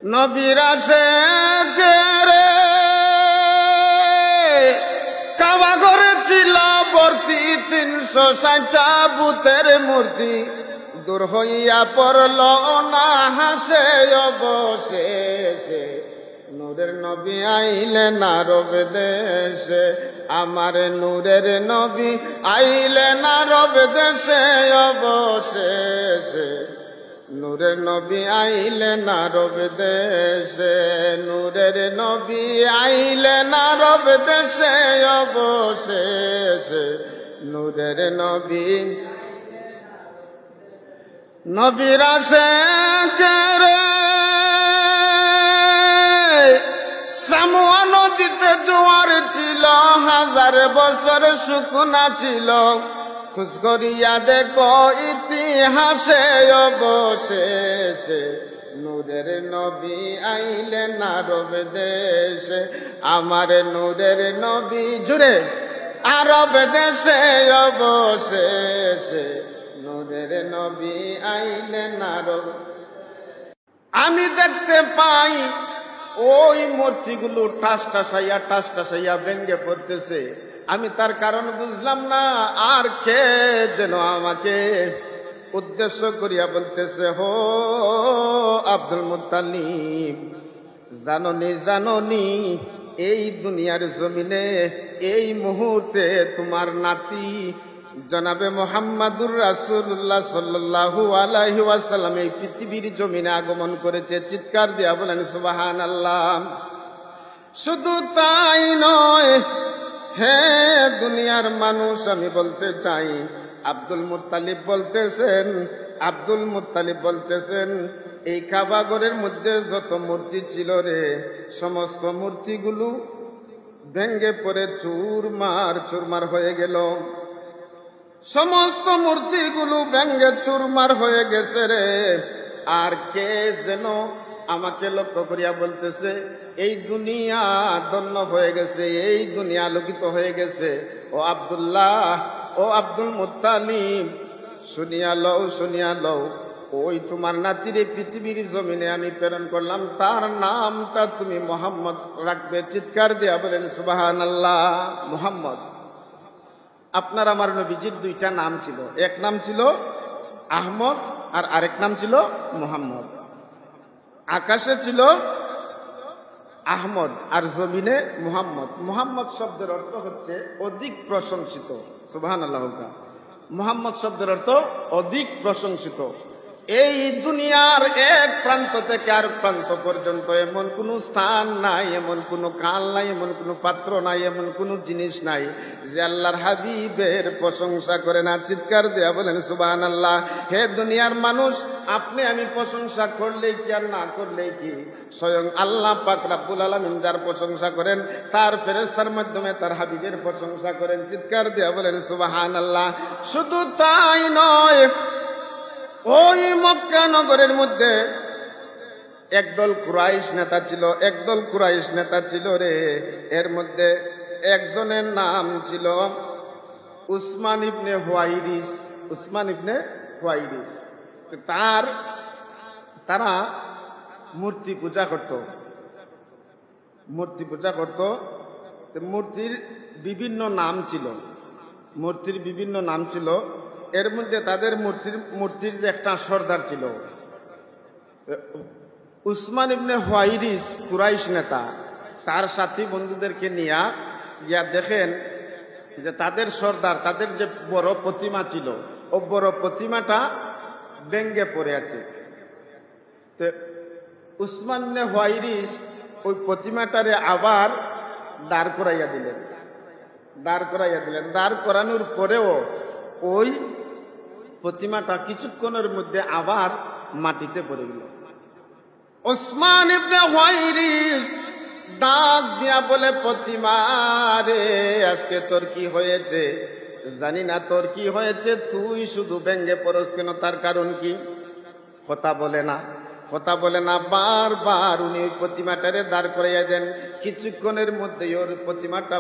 নবীরা সে রে কাবা করেছিল ভর্তি ৩৬০টা বুতের মূর্তি দূর হইয়া পড়ল না হাসে অবশেষে নূরের নবী আইলেন আরব দেশে আমার নূরের নবী আইলেন আরব দেশে অবশেষে নূরের নবী আইলেন আরব দেশে নূরের নবী আইলেন আরব দেশে অবশেষে নূরের নবী নবীরা সে রে সামুয়া নদীতে জোয়ার ছিল হাজার বছর শুকনা ছিল খোঁজ করিয়া দেখো ইতিহাসে অবশেষে নূরের নবী আইলেন আরব দেশে আমার নূরের নবী জুড়ে আরব দেশে অবশেষে নূরের নবী আইলেন আরব। আমি দেখতে পাই ওই মূর্তিগুলো টাস টাসাইয়া ভেঙ্গে পড়তেছে। আমি তার কারণ বুঝলাম না, আর কে যেন আমাকে উদ্দেশ্য করিয়া বলতেছে, হো আব্দুল মুত্তালিব, জাননি এই দুনিয়ার জমিনে এই মুহূর্তে তোমার নাতি জনাবে মুহাম্মাদুর রাসূলুল্লাহ সাল্লাল্লাহু আলাইহি ওয়াসাল্লাম এই পৃথিবীর জমিনে আগমন করেছে। চিৎকার দিয়া বলেন সুবহানাল্লাহ। শুধু তাই নয়, হে দুনিয়ার মানুষ, আমি বলতে চাই আব্দুল মুত্তালিব বলতেছেন এই কাবা ঘরের মধ্যে যত মূর্তি ছিল রে, সমস্ত মূর্তিগুলো ভেঙ্গে পড়ে চুরমার হয়ে গেল। সমস্ত মূর্তিগুলো ভেঙ্গে চুরমার হয়ে গেছে রে। আর কে যেন আমাকে লক্ষ্য করিয়া বলতেছে, এই দুনিয়া ধন্য হয়ে গেছে, এই দুনিয়া আলোকিত হয়ে গেছে। ও আব্দুল্লাহ, ও আব্দুল মুত্তালিব, শুনিয়া লও, ওই তোমার নাতিরে পৃথিবীর জমিনে আমি প্রেরণ করলাম, তার নামটা তুমি মুহাম্মদ রাখবে। চিৎকার দিয়া বলেন সুবহানাল্লাহ। মুহাম্মদ, আপনার আমার নবীজির দুইটা নাম ছিল, এক নাম ছিল আহমদ আর আরেক নাম ছিল মুহাম্মদ। আকাশে ছিল আহমদ আর জমিনে মুহাম্মদ। মুহাম্মদ শব্দের অর্থ হচ্ছে অধিক প্রশংসিত। সুবহানাল্লাহ। মুহাম্মদ শব্দের অর্থ অধিক প্রশংসিত। এই দুনিয়ার এক প্রান্ত থেকে আর প্রান্ত পর্যন্ত এমন কোনো স্থান নাই, এমন কোনো কাল নাই, এমন কোনো পাত্র নাই, এমন কোনো জিনিস নাই যে আল্লাহর হাবিবের প্রশংসা করে না। চিৎকার দেয়া বলেন সুবহানাল্লাহ। হে দুনিয়ার মানুষ, আপনি আমি প্রশংসা করলেই কি আর না করলেই কি, স্বয়ং আল্লাহ পাক রব্বুল আলামিন যার প্রশংসা করেন তার ফেরেশতার মাধ্যমে তার হাবিবের প্রশংসা করেন। চিৎকার দেয়া বলেন সুবহানাল্লাহ। শুধু তাই নয়, ওই মক্কা নগরের মধ্যে একদল কুরাইশ নেতা ছিল রে। এর মধ্যে একজনের নাম ছিল উসমান ইবনে হুয়াইরিস। তারা মূর্তি পূজা করত। মূর্তির বিভিন্ন নাম ছিল। এর মধ্যে তাদের মূর্তির একটা সর্দার ছিল উসমান ইবনে হুয়াইরিস, কুরাইশ নেতা। তার সাথী বন্ধুদেরকে নিয়ে গিয়া দেখেন যে তাদের সর্দার, তাদের যে বড় প্রতিমা ছিল, ও বড় প্রতিমাটা ভেঙ্গে পড়ে আছে। তো উসমান ইবনে হুয়াইরিস ওই প্রতিমাটারে আবার দাঁড় করাইয়া দিলেন। দাঁড় করানোর পরেও ওই প্রতিমাটা কিছুক্ষণের মধ্যে আবার মাটিতে পড়ে গেল। উসমান ইবনে হুয়াইরিস ডাক দিয়া বলে, প্রতিমা রে, আজকে তোর কি হয়েছে? জানি না তোর কি হয়েছে, তুই শুধু ভেঙ্গে পড়স কেন? তার কারণ কি? কথা বলে না। বারবার উনি ওই প্রতিমাটারে দাঁড় করাইয়া দেন। কিছুক্ষণের মধ্যেই ওর প্রতিমাটা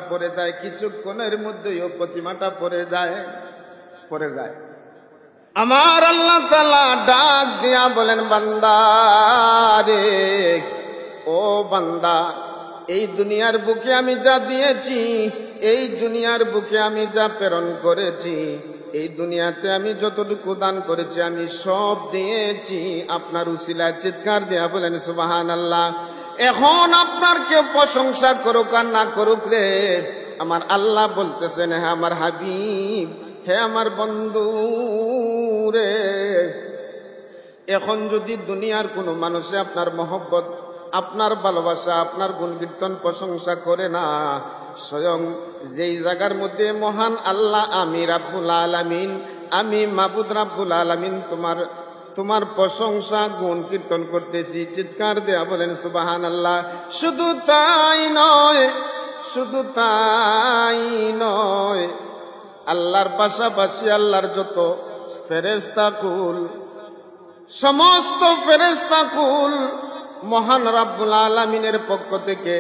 পড়ে যায়। আমার আল্লাহ তাআলা ডাক দিয়া বলেন, বান্দা রে, ও বান্দা, এই দুনিয়ার বুকে আমি যা দিয়েছি, এই দুনিয়ার বুকে আমি যা প্রেরণ করেছি, এই দুনিয়াতে আমি যতটুকু দান করেছি আমি সব দিয়েছি আপনার উসিলায়। চিৎকার দিয়া বলেন সুবহানাল্লাহ। এখন আপনার কেউ প্রশংসা করুক আর না করুক রে, আমার আল্লাহ বলতেছেন, হে আমার হাবিব, হে আমার বন্ধু রে, এখন যদি দুনিয়ার কোনো মানুষে আপনার মহব্বত, আপনার ভালোবাসা, আপনার গুণ কীর্তন প্রশংসা করে না, স্বয়ং যেই জায়গার মধ্যে মহান আল্লাহ আমি রাব্বুল আলামিন, আমি মাবুদ রাব্বুল আলামিন তোমার প্রশংসা গুণ কীর্তন করতেছি, চিৎকার দেয়া বলেন সুবহানাল্লাহ। শুধু তাই নয়, শুধু তাই নয়, আল্লাহর পাশাপাশি আল্লাহর যত ফেরেশতা কুল, সমস্ত ফেরেশতা কুল মহান রাব্বুল আলামিনের পক্ষ থেকে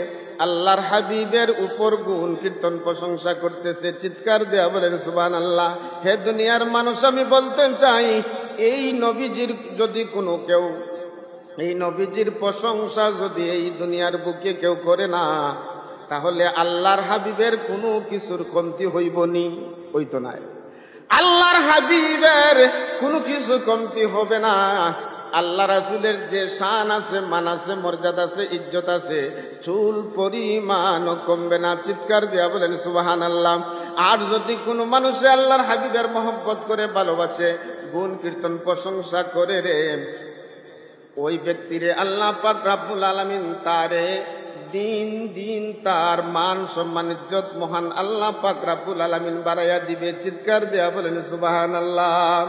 আল্লাহর হাবিবের উপর গুণ কীর্তন প্রশংসা করতেছে, চিৎকার দেয়া বলেন সুবহানাল্লাহ। হে দুনিয়ার মানুষ, আমি বলতে চাই, এই নবীজির যদি কোনো কেউ, এই নবীজির প্রশংসা যদি এই দুনিয়ার বুকে কেউ করে না, তাহলে আল্লাহর হাবিবের কোনো কিছুর কমতি হইবনি, হইতো না। আল্লাহর হাবিবের কোনো কিছু কমতি হবে না। আল্লাহ রাসূলের যে শান আছে, মান আছে, মর্যাদা আছে, ইজ্জত আছে, চুল পরিমাণও কমবে না, চিৎকার দিয়া বলেন সুবহানাল্লাহ। আর যদি কোনো মানুষে আল্লাহর হাবিবের মহব্বত করে, ভালোবাসে, গুণ কীর্তন প্রশংসা করে রে, ওই ব্যক্তিরে আল্লাহ পাক রাব্বুল আলামিন তারে দিন দিন তার মান সম্মান ইজ্জত মহান আল্লাহ পাক রাব্বুল আলামিন বাড়াইয়া দিবে, চিৎকার দেয়া বলেন সুবহানাল্লাহ।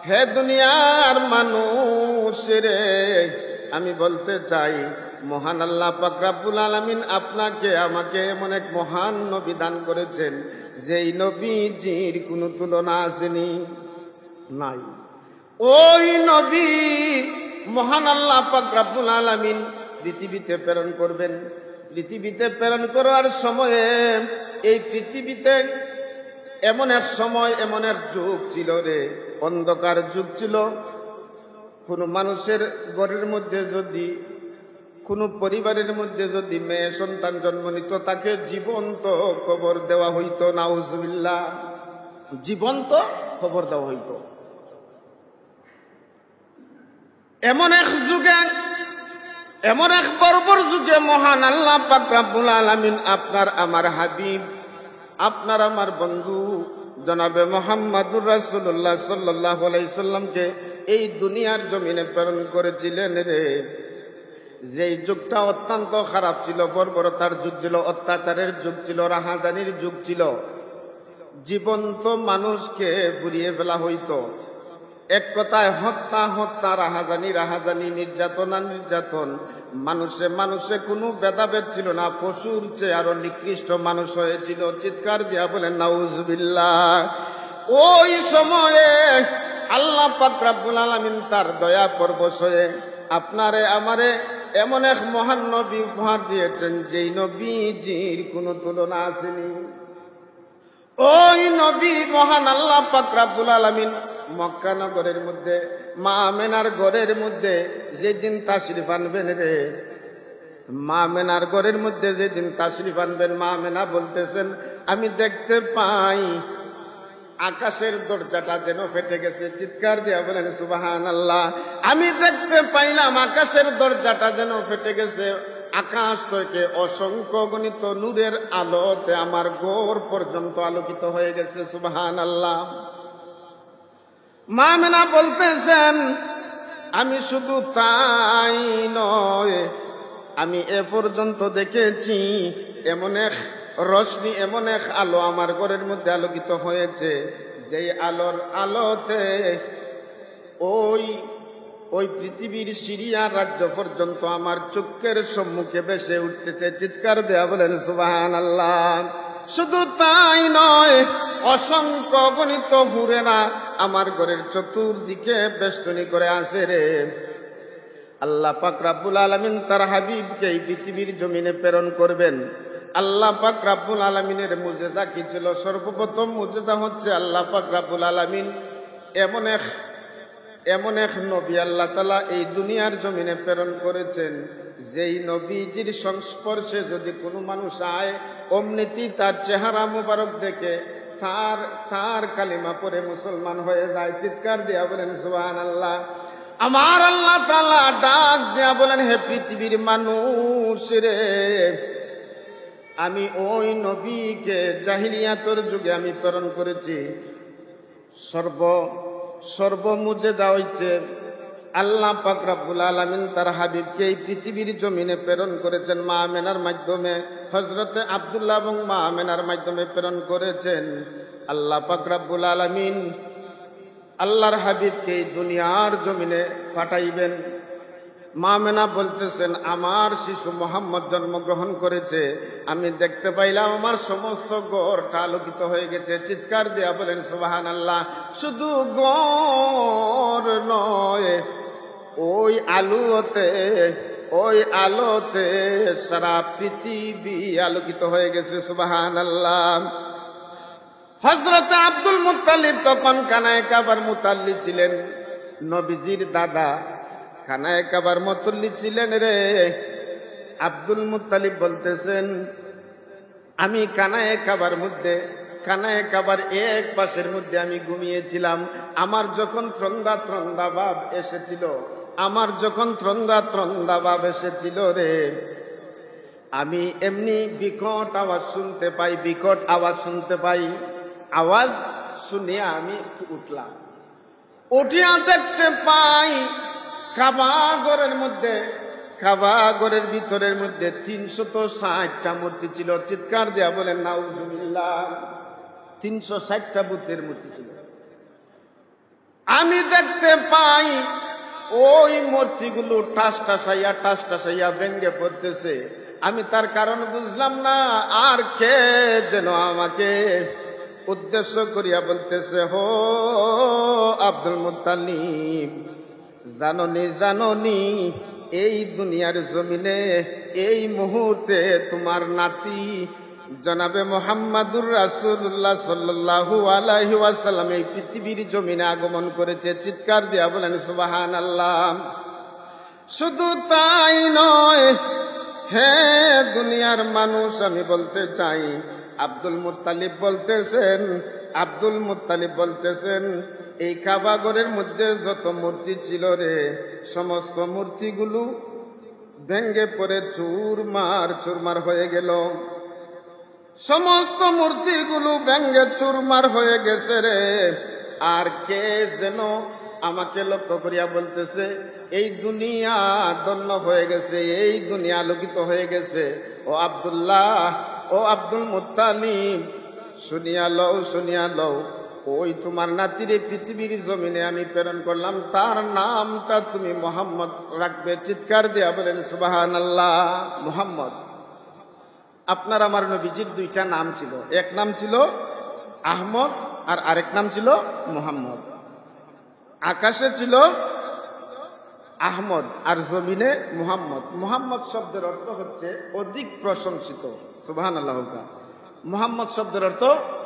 হে দুনিয়ার মানুষ রে, আমি বলতে চাই, মহান আল্লাহ পাক রাব্বুল আলামিন আপনাকে আমাকে এমন এক মহান নবী দান করেছেন, যেই নবীজির কোনো তুলনা আসেনি, নাই। ওই নবী মহান আল্লাহ পাক রাব্বুল আলামিন পৃথিবীতে প্রেরণ করবেন। পৃথিবীতে প্রেরণ করার সময়ে এই পৃথিবীতে এমন এক সময়, এমন এক যুগ ছিল রে, অন্ধকার যুগ ছিল। কোনো মানুষের ঘরের মধ্যে যদি, কোনো পরিবারের মধ্যে যদি মেয়ে সন্তান জন্ম নিত, তাকে জীবন্ত কবর দেওয়া হইতো, নাউজুবিল্লাহ, জীবন্ত কবর দেওয়া হইতো। এমন এক যুগে, এমন এক বর্বর যুগে মহান আল্লাহ পাক রাব্বুল আলামিন আপনার আমার হাবিব, আপনার আমার বন্ধু জনাবে মুহাম্মদুর রাসূলুল্লাহ সাল্লাল্লাহু আলাইহি সাল্লামকে এই দুনিয়ার জমিনে প্রেরণ করেছিলেন রে। যেই যুগটা অত্যন্ত খারাপ ছিল, বর্বরতার যুগ ছিল, অত্যাচারের যুগ ছিল, রাহাজানির যুগ ছিল। জীবন্ত মানুষকে পুড়িয়ে ফেলা হইতো। এক কথায় হত্যা হত্যা, রাহাজানি রাহাজানি, নির্যাতন আর নির্যাতন। মানুষে মানুষে কোনো ভেদাভেদ ছিল না, পশুর চেয়ে আরো নিকৃষ্ট মানুষ হয়েছিল, চিৎকার দিয়া বলেন নাউজুবিল্লাহ। ওই সময়ে আল্লাহ পাক রাব্বুল আলামিন তার দয়া পরবশ হয়ে আপনারে আমারে এমন এক মহান নবী উপহার দিয়েছেন, যেই নবীজির কোনো তুলনা আসেনি। ওই নবী মহান আল্লাহ পাক রাব্বুল আলামিন মক্কা নগরের মধ্যে, মা আমেনার ঘরের মধ্যে যেদিন তাশরিফ আনবেন রে, মা আমেনার ঘরের মধ্যে যেদিন তাশরিফ আনবেন, মা আমেনা বলতেছেন, আমি দেখতে পাই আকাশের দরজাটা যেন ফেটে গেছে, চিৎকার দিয়া বলেন সুবহানাল্লাহ। আমি দেখতে পাইলাম আকাশের দরজাটা যেন ফেটে গেছে, আকাশ থেকে অসংখ্য গণিত নূরের আলোতে আমার ঘর পর্যন্ত আলোকিত হয়ে গেছে, সুবহানাল্লাহ। মা আমেনা বলতেছেন, আমি শুধু তাই নয়, আমি এ পর্যন্ত দেখেছি এমন এক রশ্মি, এমন এক আলো আমার ঘরের মধ্যে আলোকিত হয়েছে, যেই আলোর আলোতে ওই পৃথিবীর সিরিয়া রাজ্য পর্যন্ত আমার চোখের সম্মুখে ভেসে উঠতেছে, চিৎকার দেয়া বলেন সুবহানাল্লাহ। শুধু তাই নয়, অসংখ্য গণিত হুরেরা আমার ঘরের চতুর্দিকে বেষ্টনী করে আসে রে। আল্লাহ পাক রাব্বুল আলামিন তার হাবিবকে এই পৃথিবীর জমিনে প্রেরণ করবেন। আল্লাহ পাক রাব্বুল আলামিনের মুজিজা কি ছিল? সর্বপ্রথম মুজিজা হচ্ছে আল্লাহ পাক রাব্বুল আলামিন এমন এক নবী আল্লাহ তাআলা এই দুনিয়ার জমিনে প্রেরণ করেছেন, যেই নবীজির সংস্পর্শে যদি কোনো মানুষ আয়, অমনিতেই তার চেহারা মুবারক দেখে তার কালিমা পড়ে মুসলমান হয়ে যায়। চিৎকার দিয়া বলেন সুবহানাল্লাহ। আমার আল্লাহ তাআলা ডাক দিয়া বলেন, হে পৃথিবীর মানুষ রে, আমি ওই নবীকে জাহিলিয়াতের যুগে আমি প্রেরণ করেছি। সর্বমুজেজা হইছে আল্লাহ পাক রব্বুল আলামিন তার হাবিবকে এই পৃথিবীর জমিনে প্রেরণ করেছেন মা আমেনার মাধ্যমে, হযরতে আব্দুল্লাহ এবং মা আমেনার মাধ্যমে প্রেরণ করেছেন। আল্লাহ পাক রব্বুল আলামিন আল্লাহর হাবিবকে এই দুনিয়ার জমিনে পাঠাইবেন। মা আমেনা বলতেছেন, আমার শিশু মুহাম্মদ জন্মগ্রহণ করেছে, আমি দেখতে পাইলাম আমার সমস্ত ঘরটা আলোকিত হয়ে গেছে। চিৎকার দেয়া বলেন সুবহানাল্লাহ। শুধু ঘর নয়, ওই আলোতে সারা পৃথিবী আলোকিত হয়ে গেছে। সুবহানাল্লাহ। হযরত আব্দুল মুত্তালিব তখন কানায়ে কাবার মুতাল্লি ছিলেন, নবীজির দাদা খানায়ে কাবার মুতাল্লি ছিলেন রে। আব্দুল মুত্তালিব বলতেছেন, আমি কানায়ে কাবার এক পাশের মধ্যে আমি ঘুমিয়েছিলাম। আমার যখন ত্রন্দা ভাব এসেছিল রে, আমি এমনি বিকট আওয়াজ শুনতে পাই। আওয়াজ শুনিয়া আমি উঠলাম, উঠিয়া দেখতে পাই কাবা ঘরের ভিতরের মধ্যে 360টা মূর্তি ছিল। চিৎকার দেয়া বলেন নাউজুবিল্লাহ। 360টা বুতের মূর্তি ছিল। আমি দেখতে পাই ওই মূর্তিগুলো টাসটাসাইয়া ভেঙ্গে পড়তেছে। আমি তার কারণ বুঝলাম না। আর কে যেন আমাকে উদ্দেশ্য করিয়া বলতেছে, হো আব্দুল মুত্তালিব, জাননি এই দুনিয়ার জমিনে এই মুহূর্তে তোমার নাতি জনাবে মুহাম্মাদুর রাসূলুল্লাহ সাল্লাল্লাহু আলাইহি ওয়াসাল্লাম এই পৃথিবীর জমিনে আগমন করেছে। চিৎকার দিয়া বলেন সুবহানাল্লাহ। শুধু তাই নয়, হে দুনিয়ার মানুষ, আমি বলতে চাই, আব্দুল মুত্তালিব বলতেছেন এই কাবা ঘরের মধ্যে যত মূর্তি ছিল রে, সমস্ত মূর্তিগুলো ভেঙ্গে পড়ে চুরমার হয়ে গেল। সমস্ত মূর্তিগুলো ভেঙ্গে চুরমার হয়ে গেছে রে। আর কে যেন আমাকে লক্ষ্য করিয়া বলতেছে, এই দুনিয়া ধন্য হয়ে গেছে, এই দুনিয়া আলোকিত হয়ে গেছে। ও আব্দুল মুত্তালিব, শুনিয়া লও, ওই তোমার নাতিরে পৃথিবীর জমিনে আমি প্রেরণ করলাম, তার নামটা তুমি মুহাম্মদ রাখবে। চিৎকার দিয়া বলেন সুবহানাল্লাহ। মুহাম্মদ, আপনার আমার নবীজির দুইটা নাম ছিল, এক নাম ছিল আহমদ আর আরেক নাম ছিল মুহাম্মদ। আকাশে ছিল আহমদ আর জমিনে মুহাম্মদ। মুহাম্মদ শব্দের অর্থ হচ্ছে অধিক প্রশংসিত। সুবহানাল্লাহ। মুহাম্মদ শব্দের অর্থ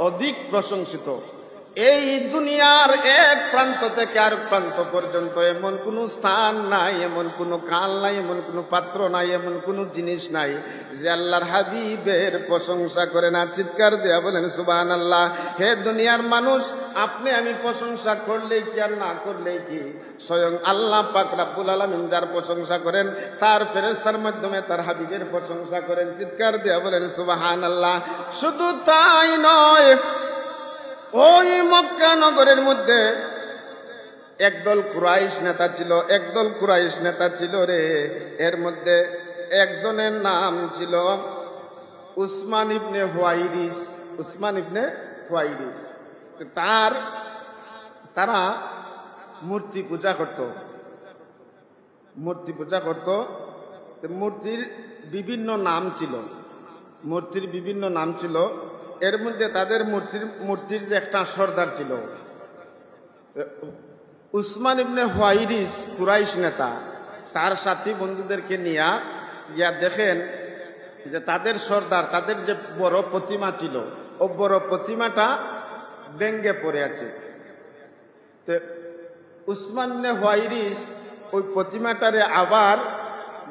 অধিক প্রশংসিত। এই দুনিয়ার এক প্রান্ত থেকে আর প্রান্ত পর্যন্ত এমন কোনো স্থান নাই, এমন কোনো কাল নাই, এমন কোনো পাত্র নাই, এমন কোনো জিনিস নাই যে আল্লাহর হাবিবের প্রশংসা করে না। চিৎকার দেয়া বলেন সুবহানাল্লাহ। হে দুনিয়ার মানুষ, আপনি আমি প্রশংসা করলেই কি আর না করলেই কি, স্বয়ং আল্লাহ পাক রব্বুল আলামিন যার প্রশংসা করেন, তার ফেরেশতার মাধ্যমে তার হাবিবের প্রশংসা করেন। চিৎকার দেয়া বলেন সুবহানাল্লাহ। শুধু তাই নয়, ওই মক্কা নগরের মধ্যে একদল কুরাইশ নেতা ছিল রে। এর মধ্যে একজনের নাম ছিল উসমান ইবনে হুয়াইরিস। তারা মূর্তি পূজা করত। মূর্তির বিভিন্ন নাম ছিল। এর মধ্যে তাদের মূর্তির একটা সর্দার ছিল উসমান ইবনে হুয়াইরিস, কুরাইশ নেতা। তার সাথী বন্ধুদেরকে নিয়ে গিয়া দেখেন যে তাদের সর্দার, তাদের যে বড় প্রতিমা ছিল, ও বড় প্রতিমাটা ভেঙ্গে পড়ে আছে। তো উসমান ইবনে হুয়াইরিস ওই প্রতিমাটারে আবার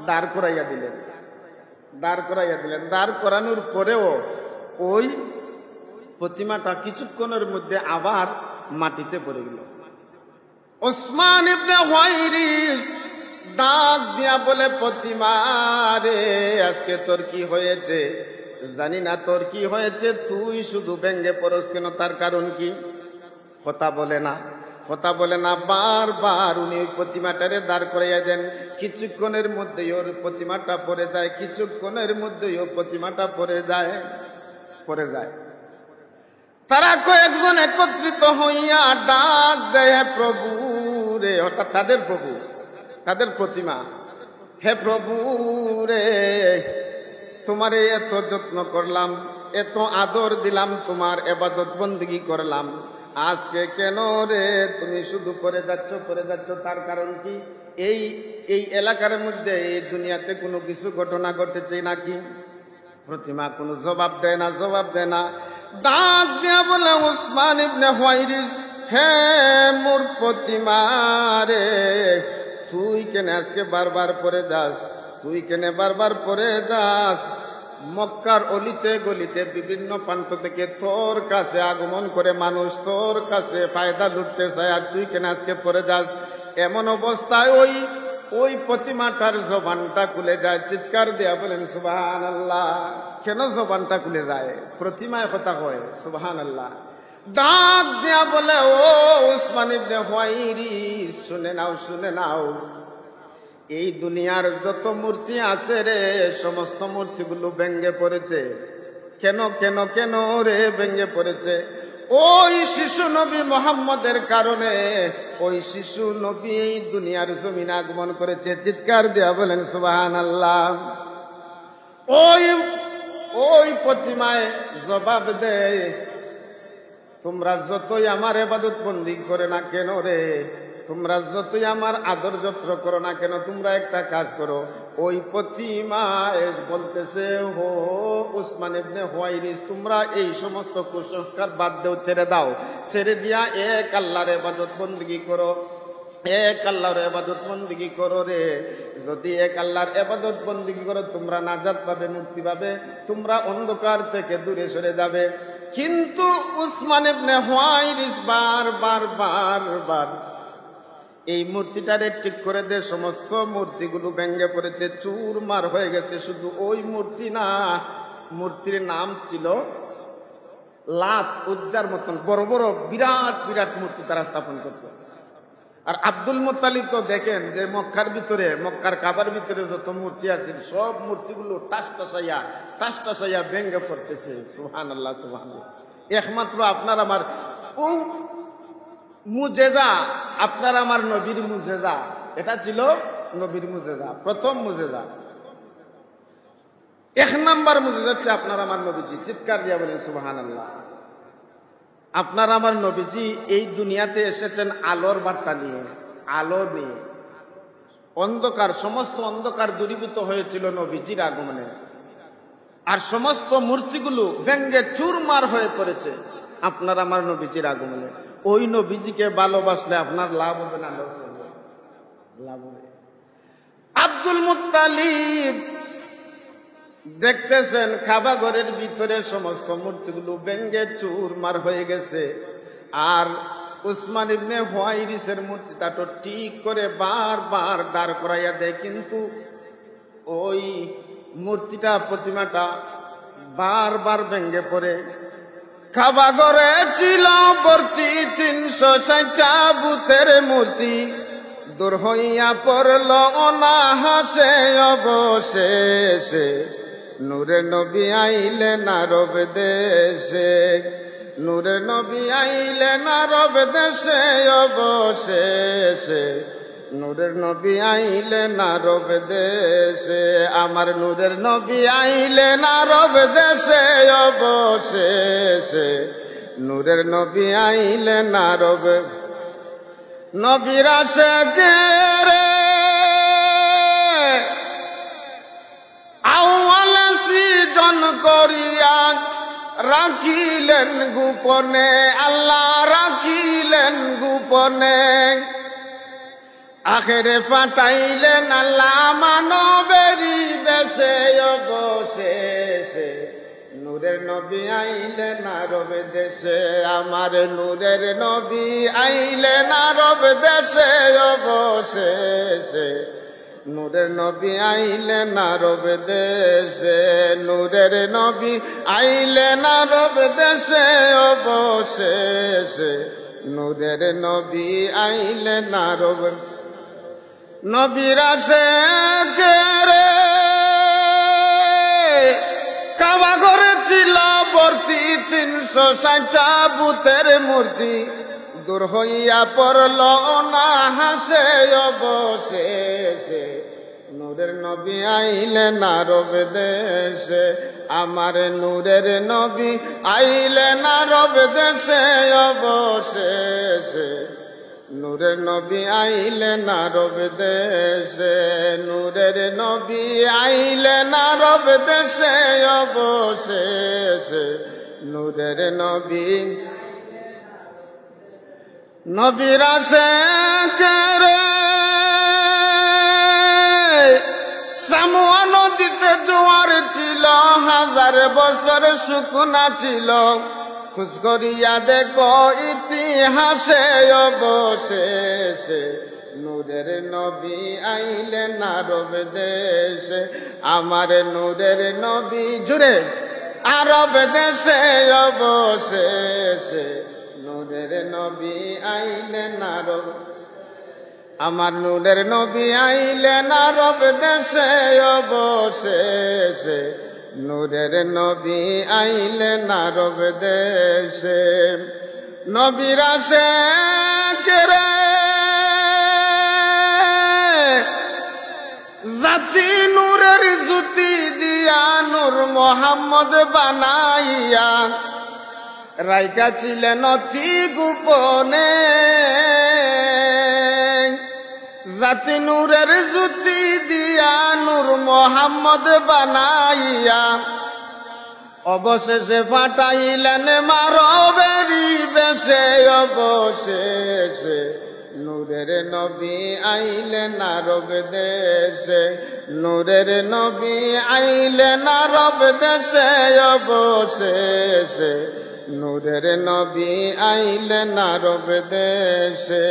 দাঁড় করাইয়া দিলেন। দাঁড় করানোর পরেও ওই প্রতিমাটা কিছুক্ষণের মধ্যে আবার মাটিতে পড়ে গেল। উসমান ইবনে হুয়াইরিস ডাক দিয়া বলে, প্রতিমা রে, আজকে তোর কি হয়েছে? জানি না তোর কি হয়েছে, তুই শুধু ব্যঙ্গে পড়স কেন? তার কারণ কি? কথা বলে না। বারবার উনি ওই প্রতিমাটারে দাঁড় করাইয়া দেন। কিছুক্ষণের মধ্যেই ওর প্রতিমাটা পড়ে যায়, কিছুক্ষণের মধ্যেই ও প্রতিমাটা পড়ে যায়। তারা কয়েকজন একত্রিত হইয়া ডাক দেয়, প্রভু রে, অর্থাৎ তাদের প্রতিমা, হে প্রভু রে, তোমারে এত যত্ন করলাম, এত আদর দিলাম, তোমার ইবাদত বন্দেগী করলাম, আজকে কেন রে তুমি শুধু পড়ে যাচ্ছ? তার কারণ কি? এই এলাকার মধ্যে, এই দুনিয়াতে কোনো কিছু ঘটনা ঘটেছে নাকি? প্রতিমা কোনো জবাব দেয় না। ডাক দিয়া বলে, উসমান ইবনে হুয়াইরিস, হে মোর প্রতিমা রে, তুই কেন আজকে বারবার পড়ে যাস? মক্কার অলিতে গলিতে বিভিন্ন প্রান্ত থেকে তোর কাছে আগমন করে মানুষ, তোর কাছে ফায়দা লুটতে চায়, আর তুই কেন আজকে পড়ে যাস? এমন অবস্থায় ওই প্রতিমাটার জবানটা খুলে যায়। চিৎকার দিয়া বলেন সুবহানাল্লাহ। কেন জবানটা খুলে যায়? প্রতিমায় কথা হয়, সুবহানাল্লাহ। ডাক দিয়া বলে, ও উসমান ইবনে হুয়াইরিস, শুনে নাও, এই দুনিয়ার যত মূর্তি আছে রে, সমস্ত মূর্তিগুলো ভেঙে পড়েছে। কেন রে ভেঙে পড়েছে? ওই শিশু নবী মুহাম্মদের কারণে। ওই শিশু নবী এই দুনিয়ার জমিনে আগমন করেছে। চিৎকার দিয়া বলেন সুবহানাল্লাহ। ওই প্রতিমায় জবাব দেয়, তোমরা যতই আমার ইবাদত বন্দি করে না কেন রে, তোমরা যতই আমার আদর যত্ন করো না কেন, তোমরা একটা কাজ করো। ওই প্রতিমা বলতেছে, হো উসমান ইবনে হুয়াইরিস, তোমরা এই সমস্ত কুসংস্কার বাদ দেও, ছেড়ে দিয়া এক আল্লাহর ইবাদত বন্দেগী করো, রে। যদি এক আল্লাহর ইবাদত বন্দেগী করো, তোমরা নাজাত পাবে, মুক্তি পাবে, তোমরা অন্ধকার থেকে দূরে সরে যাবে। কিন্তু উসমান ইবনে হুয়াইরিস বার এই মূর্তিটারে ঠিক করে দে। সমস্ত মূর্তিগুলো ভেঙে পড়েছে, চুরমার হয়ে গেছে। শুধু ওই মূর্তি না, মূর্তির নাম ছিল লাত, উজ্জার মতন বড় বড় বিরাট মূর্তি তারা স্থাপন করত। আর আব্দুল মুত্তালিব তো দেখেন যে মক্কার কাবার ভিতরে যত মূর্তি আছে, সব মূর্তিগুলো টাসটাসাইয়া ভেঙে পড়তেছে। সুবহানাল্লাহ। একমাত্র আপনার আমার মুজেজা, আপনার আমার নবীর মুজেজা, এটা ছিল নবীর মুজেজা, প্রথম মুজেজা। এক নাম্বার মুজেজা হচ্ছে আপনার আমার নবীজি। চিৎকার দিয়া বলেন সুবহানাল্লাহ। আপনার আমার নবীজি এই দুনিয়াতে এসেছেন আলোর বার্তা নিয়ে, আলো নিয়ে। সমস্ত অন্ধকার দূরীভূত হয়েছিল নবীজির আগমনে। আর সমস্ত মূর্তিগুলো ভেঙ্গে চুরমার হয়ে পড়েছে আপনার আমার নবীজির আগমনে। ওই নবীজিকে ভালোবাসলে আপনার লাভ হবে না লাভ হবে। আব্দুল মুত্তালিব দেখতেছেন কাবা ঘরের ভিতরে সমস্ত মূর্তিগুলো ভেঙ্গে চুরমার হয়ে গেছে, আর উসমান ইবনে হুয়াইরিসের মূর্তিটা তো ঠিক করে বারবার দাঁড় করাইয়া দেয়, কিন্তু ওই মূর্তিটা, প্রতিমাটা বারবার ভেঙ্গে পড়ে। কাবা ঘরে ছিল ভর্তি 360টা বুতের মূর্তি, দূর হইয়া পড়ল অনাহাসে অবশেষে, নূরে নবী আইলেন আরব দেশে, নূরে নবী আইলেন আরব দেশে অবশেষে, নূরের নবী আইলেন আরব দেশে, আমার নূরের নবী আইলেন আরব দেশে অবশেষে, নূরের নবী আইলেন আরব। নবীর আশিকে রে আউয়াল সৃজন করিয়া রাখিলেন গোপনে, আল্লাহ রাখিলেন গোপনে। আখেরে পাঠাইলেন আল্লাহ মানবেরই বেশে অবশেষে। নূরের নবী আইলেন আরব দেশে, আমার নূরের নবী আইলেন আরব দেশে অবশেষে। নূরের নবী আইলেন আরব দেশে, নূরের নবী আইলেন আরব দেশে অবশেষে। নূরের নবী আইলেন আরব। নবীর আসে রে কাবা ঘরে ছিল ভর্তি 360টা বুতের মূর্তি। দূর হইয়া পড়ল না হাসে অবশেষে। নূরের নবী আইলেন আরব দেশে, আমার নূরের নবী আইলেন আরব দেশে অবশেষে। নূরের নবী আইলেন আরব দেশে, নূরের নবী আইলেন আরব দেশে অবশেষে। নূরের নবী নবীর আসে রে সামুয়া নদীতে জোয়ার ছিল, 1000 বছর শুকনা ছিল। খোঁজ করিয়া দেখো ইতিহাসে অবশেষে। নূরের নবী আইলেন আরব দেশে, আমার নূরের নবী জুড়ে আরব দেশে অবশেষে। নূরের নবী আইলেন আরব, আমার নূরের নবী আইলেন আরব দেশে অবশেষে। নূরের নবী আইলেন আরব দেশে। নবীর আসে রে জাতি নূরের জ্যোতি দিয়া নূর মোহাম্মদ বানাইয়া রাইকা ছিলেন অতি গোপনে। জাতি নূরের জ্যোতি দিয়া নূর মোহাম্মদ বানাইয়া অবশেষে পাঠাইলেন মানবেরই বেশে অবশেষে। নূরের নবী আইলেন আরব দেশে, নূরের নবী আইলেন আরব দেশে অবশেষে। নূরের নবী আইলেন আরব দেশে,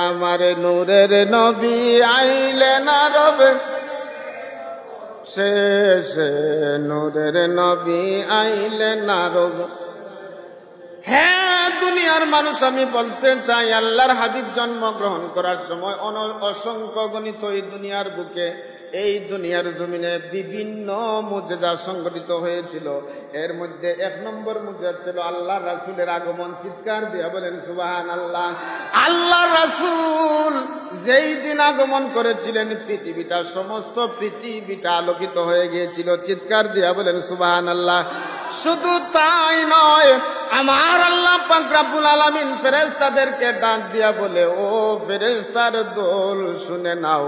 আমার নূরের নবী আইলেন আরব শেষে। নূরের নবী আইলেন আরব। হ্যাঁ দুনিয়ার মানুষ, আমি বলতে চাই আল্লাহর হাবিব জন্মগ্রহণ করার সময় অসংখ্য গণিত এই দুনিয়ার বুকে, এই দুনিয়ার জমিনে বিভিন্ন মুজিজা সংঘটিত হয়েছিল। এর মধ্যে 1 নম্বর মুজিজা ছিল আল্লাহ রাসূলের আগমন। চিৎকার দিয়ে বলেন সুবহানাল্লাহ। আল্লাহ রাসূল যেই দিন আগমন করেছিলেন পৃথিবীটা, সমস্ত পৃথিবীটা আলোকিত হয়ে গিয়েছিল। চিৎকার দিয়ে বলেন সুবহানাল্লাহ। শুধু তাই নয়, আমার আল্লাহ পাক রব্বুল আলামিন ফেরেশতাদেরকে ডাক দিয়া বলে, ও ফেরেশতার দল শুনে নাও,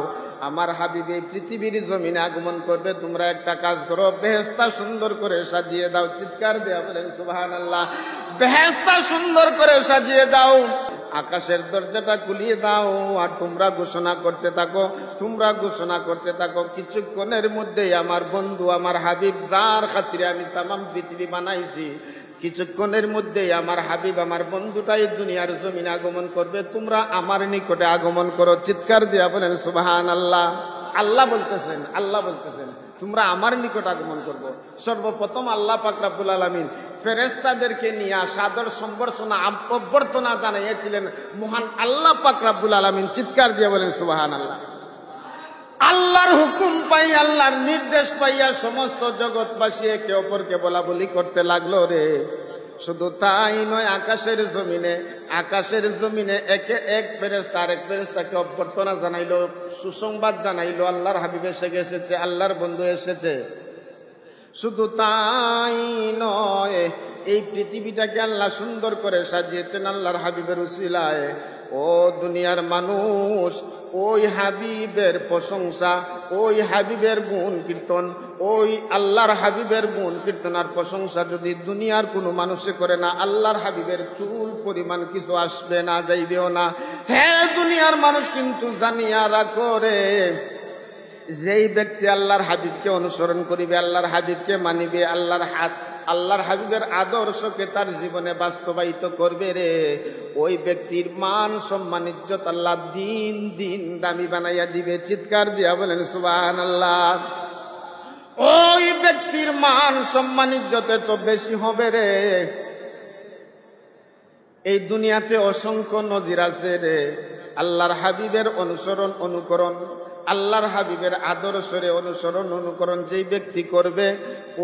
আমার হাবিব এই পৃথিবীর জমিনে আগমন করবে। তোমরা একটা কাজ করো, বেহেশতা সুন্দর করে সাজিয়ে দাও। চিৎকার দেয়া বলেন সুবহানাল্লাহ। বেহেশতা সুন্দর করে সাজিয়ে দাও, আকাশের দরজাটা খুলিয়ে দাও, আর তোমরা ঘোষণা করতে থাকো, তোমরা ঘোষণা করতে থাকো। কিছুক্ষণের মধ্যেই আমার বন্ধু, আমার হাবিব, যার খাতিরে আমি তামাম পৃথিবী বানাইছি, কিছুক্ষণের মধ্যেই আমার হাবিব, আমার বন্ধুটাই দুনিয়ার জমিনে আগমন করবে। তোমরা আমার নিকটে আগমন করো। চিৎকার দিয়া বলেন সুবহানাল্লাহ। আল্লাহ বলতেছেন, আল্লাহ বলতেছেন তোমরা আমার নিকট আগমন করবো। সর্বপ্রথম আল্লাহ পাক রব্বুল আলামিন ফেরেশতাদেরকে নিয়ে সাদর সম্বর্ধনা অভ্যর্থনা জানিয়েছিলেন মহান আল্লাহ পাক রব্বুল আলামিন। চিৎকার দিয়ে বলেন সুবহানাল্লাহ। আল্লাহর হুকুম পাই, আল্লাহর নির্দেশ পাইয়া সমস্ত জগৎবাসী একে অপরকে বলা বলি করতে লাগলো রে। শুধু তাই নয়, আকাশের জমিনে একে এক ফেরেশতা আরেক ফেরেশতাকে অভ্যর্থনা জানাইলো, সুসংবাদ জানাইলো, আল্লাহর হাবিব এসে গেছে, আল্লাহর বন্ধু এসেছে। শুধু তাই নয়, এই পৃথিবীটাকে আল্লাহ সুন্দর করে সাজিয়েছেন আল্লাহর হাবিবের উসিলায়। ও দুনিয়ার মানুষ, ওই হাবিবের প্রশংসা, ওই হাবিবের গুণ কীর্তন, ওই আল্লাহর হাবিবের গুণ কীর্তন আর প্রশংসা যদি দুনিয়ার কোনো মানুষে করে না, আল্লাহর হাবিবের চুল পরিমাণ কিছু আসবে না, যাইবেও না। হ্যাঁ, দুনিয়ার মানুষ কিন্তু জানিয়ারা করে, যেই ব্যক্তি আল্লাহর হাবিবকে অনুসরণ করিবে, আল্লাহর হাবিবকে মানিবে, আল্লাহর হাবিবের আদর্শকে তার জীবনে বাস্তবায়িত করবে রে, ওই ব্যক্তির মান সম্মান ইজ্জত আল্লাহ দিন দিন দামি বানাইয়া দিবে। চিৎকার দিয়া বলেন সুবহানাল্লাহ। ওই ব্যক্তির মান সম্মান ইজ্জত এত বেশি হবে রে। এই দুনিয়াতে অসংখ্য নজির আছে রে, আল্লাহর হাবিবের অনুসরণ অনুকরণ, আল্লাহর হাবিবের আদর্শরে অনুসরণ অনুকরণ যেই ব্যক্তি করবে,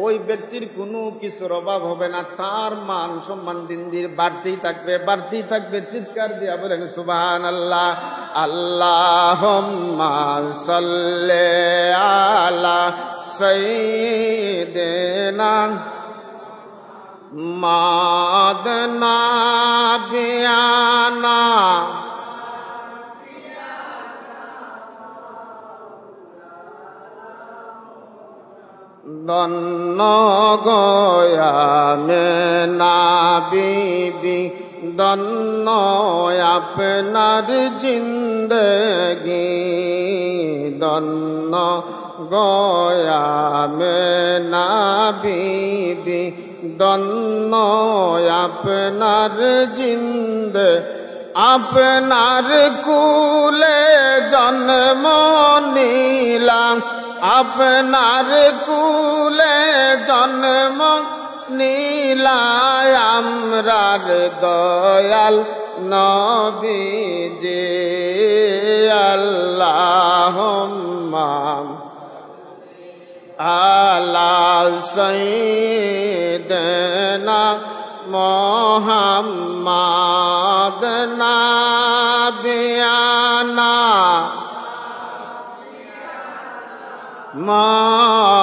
ওই ব্যক্তির কোনো কিছুর অভাব হবে না, তার মান সম্মান দিন দিন বাড়তেই থাকবে, বাড়তেই থাকবে। চিৎকার দিয়া বলেন সুবহানাল্লাহ। আল্লাহুম্মা সাল্লি আলা সাইয়্যিদিনা মাদনা বিয়ানা দন্ন গয়ামে না বিবি, দন্ন আপনার জিন্দগি, দন্ন গয়ামে না বিবি, দন্ন আপনার জিন্দগি। আপনার কুলে জন্ম নিলাম, আপনার কুলে জন্ম নিলাম আমরার দয়াল নবীজি। আল্লাহুম্মা আলা সাইয়্যিদিনা মুহাম্মাদ নাবিয়ানা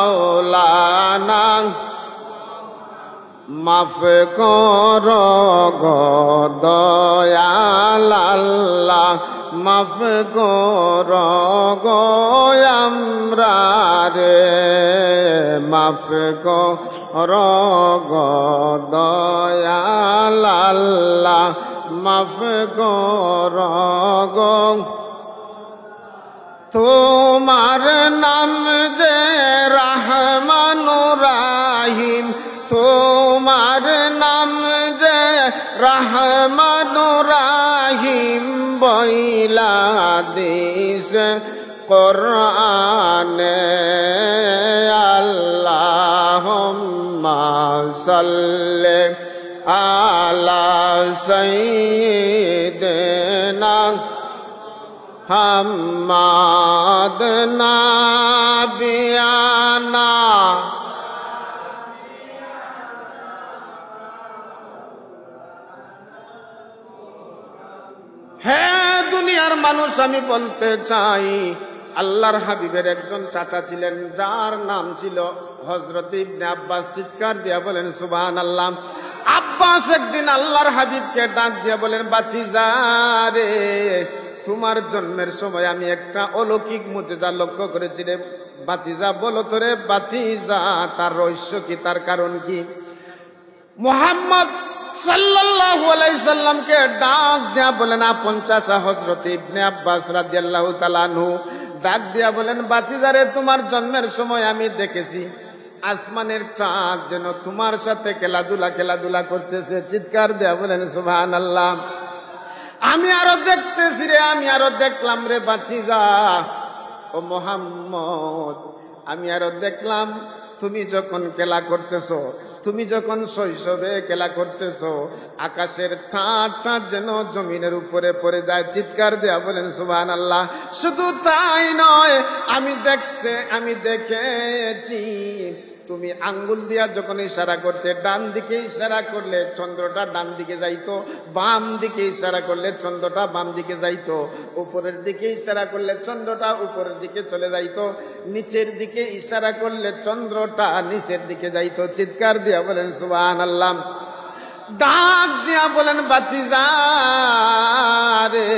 মাওলানা মাফ কর গো দয়াল আল্লাহ, মাফ কর গো আমরারে, মাফ কর গো দয়াল আল্লাহ, মাফ কর গো। তোমার নাম যে রহমানুর রহিম, তোমার নাম যে রহমানুর রহিম, বইলা দিস কোরআনে। আল্লাহুম্মা সাল্লি আলা সাইয়্যিদিনা মুহাম্মাদ নাবিয়ানা। হ্যাঁ, দুনিয়ার মানুষ আমি বলতে চাই, আল্লাহর হাবিবের একজন চাচা ছিলেন, যার নাম ছিল হযরত ইবনে আব্বাস। চিৎকার দিয়া বলেন সুবহানাল্লাহ। আব্বাস একদিন আল্লাহর হাবিবকে ডাক দিয়া বলেন, বাতিজা রে, তোমার জন্মের সময় আমি একটা অলৌকিক মুজিজা লক্ষ্য করেছি রে। বাতিজা বলো তো রে বাতিজা, তার রহস্য কি, তার কারণ কি? মুহাম্মদ সাল্লাল্লাহু আলাইহি সাল্লামকে ডাক দিয়া বলেন আপন চাচা হযরত ইবনে আব্বাস রাদিয়াল্লাহু তাআলা আনহু ডাক দিয়া বলেন, বাতিজা রে, তোমার জন্মের সময় আমি দেখেছি আসমানের চাঁদ যেন তোমার সাথে খেলাধুলা করতেছে। চিৎকার দিয়া বলেন সুবহানাল্লাহ। আমি আরো দেখতেছি রে, আমি আরো দেখলাম রে বাতিজা ও মুহাম্মদ, আমি আরো দেখলাম তুমি যখন খেলা করতেছো, তুমি যখন শৈশবে খেলা করতেছো, আকাশের চাঁদটা যেন জমিনের উপরে পড়ে যায়। চিৎকার দেয়া বলেন সুবহানাল্লাহ। শুধু তাই নয়, আমি দেখেছি তুমি আঙ্গুল দিয়া যখন ইশারা করতে, ডান দিকে ইশারা করলে চন্দ্রটা ডান দিকে যাইতো, বাম দিকে ইশারা করলে চন্দ্রটা বাম দিকে যাইতো, উপরের দিকে ইশারা করলে চন্দ্রটা উপরের দিকে চলে যাইতো, নিচের দিকে ইশারা করলে চন্দ্রটা নিচের দিকে যাইতো। চিৎকার দিয়া বলেন সুবহানাল্লাহ। ডাক দিয়া বলেন বাতিজা রে,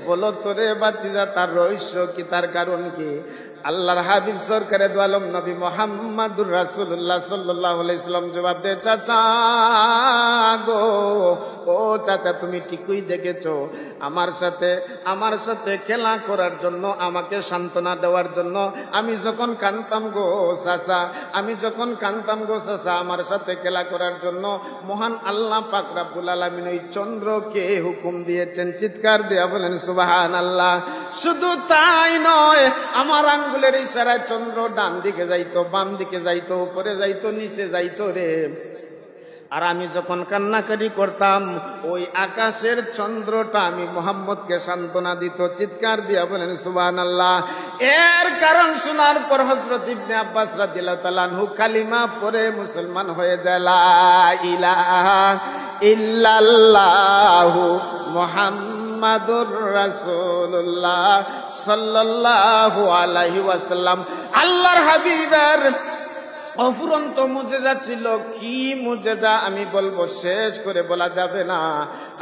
বলো তো রে বাতিজা, তার রহস্য কি, তার কারণ কি? আল্লাহর হাবিব সরকারে দু আলম নবী মুহাম্মাদুর রাসূলুল্লাহ সাল্লাল্লাহু আলাইহি সাল্লাম জবাব দেয়, চাচা গো, ও চাচা তুমি ঠিকই দেখেছো, আমার সাথে খেলা করার জন্য, আমাকে সান্ত্বনা দেওয়ার জন্য আমি যখন কাঁদতাম গো চাচা, আমার সাথে খেলা করার জন্য মহান আল্লাহ পাক রব্বুল আলামিন ওই চন্দ্রকে হুকুম দিয়েছেন। চিৎকার দিয়া বলেন সুবহানাল্লাহ। শুধু তাই নয়, আমার আঙ্গুলের ইশারায় চন্দ্র ডান দিকে যাইতো, বাম দিকে যাইতো, উপরে যাইতো, নিচে যাইতো রে। আর আমি যখন কান্নাকাটি করতাম, ওই আকাশের চন্দ্রটা আমি মুহাম্মদকে সান্ত্বনা দিত। চিৎকার দিয়া বলেন সুবহানাল্লাহ। এর কারণ শোনার পর হযরত ইবনে আব্বাস রাদিয়াল্লাহু তাআলা আনহু কালিমা পড়ে মুসলমান হয়ে যায়। লা ইলাহা ইল্লাল্লাহু মুহাম্মাদুর রাসূলুল্লাহ সাল্লাল্লাহু আলাইহি ওয়াসাল্লাম। আল্লাহর হাবিবের অফুরন্ত মুজেজা ছিল। কি মুজেজা আমি বলবো, শেষ করে বলা যাবে না।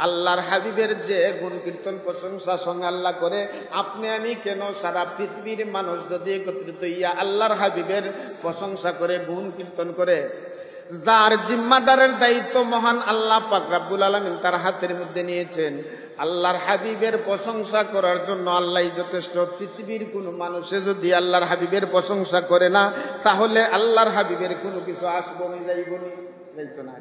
আল্লাহর হাবিবের যে গুণ কীর্তন প্রশংসা সঙ্গে আল্লাহ করে, আপনি আমি কেন, সারা পৃথিবীর মানুষ যদি একত্রিত হইয়া আল্লাহর হাবিবের প্রশংসা করে, গুণ কীর্তন করে, যার জিম্মাদারের দায়িত্ব মহান আল্লাহ পাক রব্বুল আলামিন তার হাতের মধ্যে নিয়েছেন, আল্লাহর হাবিবের প্রশংসা করার জন্য আল্লাহই যথেষ্ট। পৃথিবীর কোনো মানুষে যদি আল্লাহর হাবিবের প্রশংসা করে না, তাহলে আল্লাহর হাবিবের কোনো কিছু আসবনি যাইবনি, যাইতো না।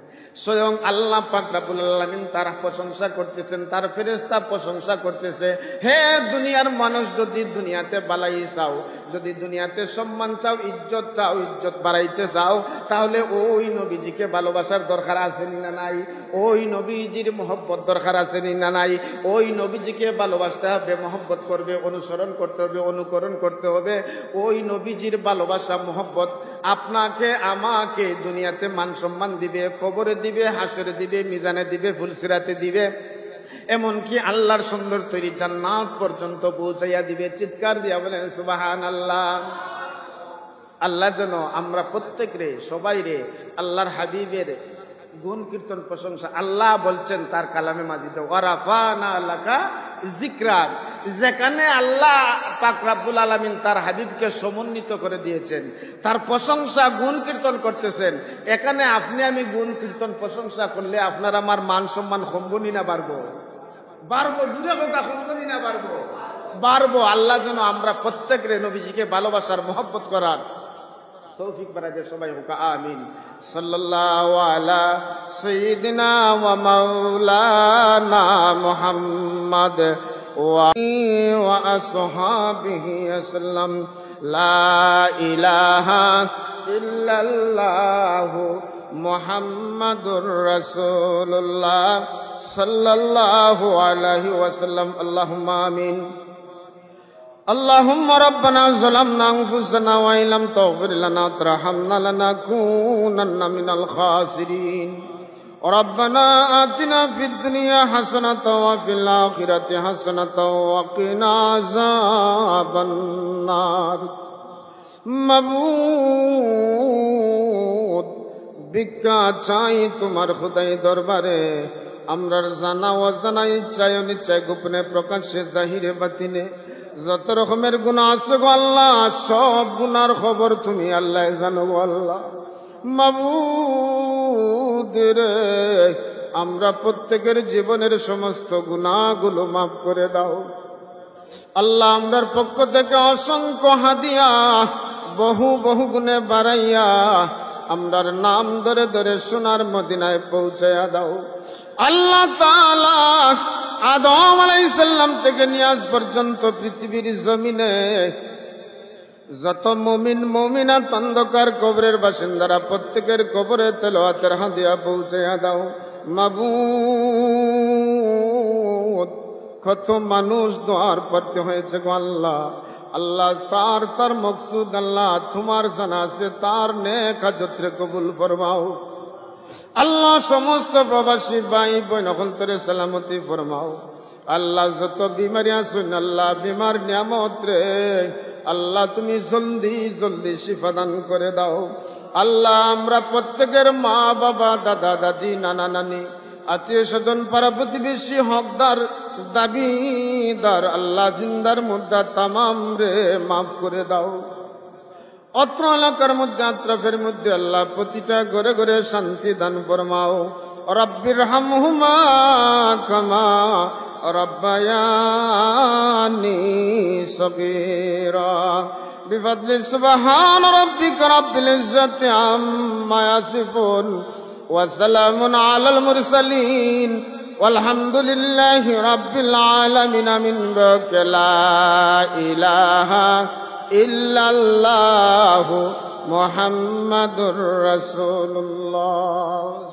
স্বয়ং আল্লাহ পাক রব্বুল আলামিন তার প্রশংসা করতেছেন, তার ফেরেশতা প্রশংসা করতেছে। হে দুনিয়ার মানুষ, যদি দুনিয়াতে বালাই চাও, যদি দুনিয়াতে সম্মান চাও, ইজ্জত চাও, ইজ্জত বাড়াইতে চাও, তাহলে ওই নবীজিকে ভালোবাসার দরকার আছে না নাই? ওই নবীজির মহব্বত দরকার আছে না নাই? ওই নবীজিকে ভালোবাসতে হবে, মহব্বত করবে, অনুসরণ করতে হবে, অনুকরণ করতে হবে। ওই নবীজির ভালোবাসা মহব্বত আপনাকে আমাকে দুনিয়াতে মান সম্মান দিবে, কবরে দিবে, হাসরে দিবে, মিজানে দিবে, ফুলসিরাতে দিবে, এমনকি আল্লাহর সুন্দর তৈরি জান্নাত পর্যন্ত পৌঁছাইয়া দিবে। চিৎকার দিয়া বলেন সুবহানাল্লাহ। আল্লাহ যেন আমরা প্রত্যেকরে, সবাই রে আল্লাহর হাবিবের গুণ কীর্তন প্রশংসা, আল্লাহ বলছেন তার কালামে মাজিদে, ওয়ারাফানা লাকা যিকরাক, যেখানে আল্লাহ পাক রব্বুল আলামিন তার হাবিবকে সমন্বিত করে দিয়েছেন, তার প্রশংসা গুণ কীর্তন করতেছেন, এখানে আপনি আমি গুণ কীর্তন প্রশংসা করলে আপনার আমার মান সম্মান কমবনি না বাড়বো? বাড়বো। দূরে কথা, কমবনি না বাড়বো? বাড়বো। আল্লাহ যেন আমরা প্রত্যেকরে নবীজিকে ভালোবাসার মহব্বত করার তৌফিক বাড়ায় দেয়। সবাই হোক আমিন। সাল্লাল্লাহু আলা সাইয়্যিদিনা ওয়া মাওলানা মুহাম্মদ ওয়া আসহাবিহি ওয়াসাল্লাম। লা ইলাহা ইল্লাল্লাহু মুহাম্মাদুর রাসূলুল্লাহ সাল্লাল্লাহু আলাইহি ওয়াসাল্লাম। আল্লাহুম্মা আমিন। اللهم ربنا ظلمنا أنفسنا وإن لم تغفر لنا وترحمنا لنكونن من الخاسرين. ربنا آتنا في الدنيا حسنة وفي الآخرة حسنة وقنا عذاب النار. মাবুদ, ভিক্ষা চাই তোমার খোদাই দরবারে, আমরার জানা অজানা, ইচ্ছায় অনিচ্ছায়, গোপনে প্রকাশ্যে, জাহিরে বাতিনে যত রকমের গুনাহ আছে গো আল্লাহ, সব গুনার খবর তুমি আল্লাহ জানো গো আল্লাহ। মাবুদ রে, আমরা প্রত্যেকের জীবনের সমস্ত গুনাহগুলো মাফ করে দাও আল্লাহ। আমরার পক্ষ থেকে অসংখ্য হাদিয়া বহু বহু গুণে বাড়াইয়া আমরার নাম ধরে ধরে সোনার মদিনায় পৌঁছায়া দাও আল্লাহ তাআলা। আদম আলাইহিস সালাম থেকে নিয়াজ পর্যন্ত পৃথিবীর জমিনে যত মুমিন মুমিনাত অন্ধকার কবরের বাসিন্দারা, প্রত্যেকের কবরে তেলাওয়াতের হাদিয়া পৌঁছায়া দাও মাবুদ। কত মানুষ দোয়ার পড়তে হয়েছে গো আল্লাহ। আল্লাহ তার তার মকসুদ আল্লাহ তোমার জানা আছে, তার নেক হাজতরে কবুল ফরমাও আল্লাহ। সমস্ত প্রবাসী ভাই বোন অন্তরে সালামতি ফরমাও আল্লাহ। যত বিমারি আসুন আল্লাহ, বিমার নিয়ামত রে আল্লাহ তুমি জলদি জলদি শিফা দান করে দাও আল্লাহ। আমরা প্রত্যেকের মা বাবা, দাদা দাদি, নানা নানি, আত্মীয় স্বজন, পাড়া প্রতিবেশী, হকদার দাবিদার আল্লাহ জিন্দার মুদ্দা তামাম রে মাফ করে দাও। অত্র এলাকার মধ্যে আত্রাফের মধ্যে আল্লাহ প্রতিটা ঘরে ঘরে শান্তি দান ফরমাও। রব্বির হামহুমা কামা রব্বায়ানি সগীরা বিফাদলি সুবহান রাব্বিকা রাব্বিল ইজ্জাতি আম্মা ইয়াসিফুন ওয়া সালামুন আলাল মুরসালিন ওয়ালহামদুলিল্লাহি রাব্বিল আলামিন। আমিন। লা ইলাহা ইল্লাল্লাহু মুহাম্মাদুর রাসূলুল্লাহ।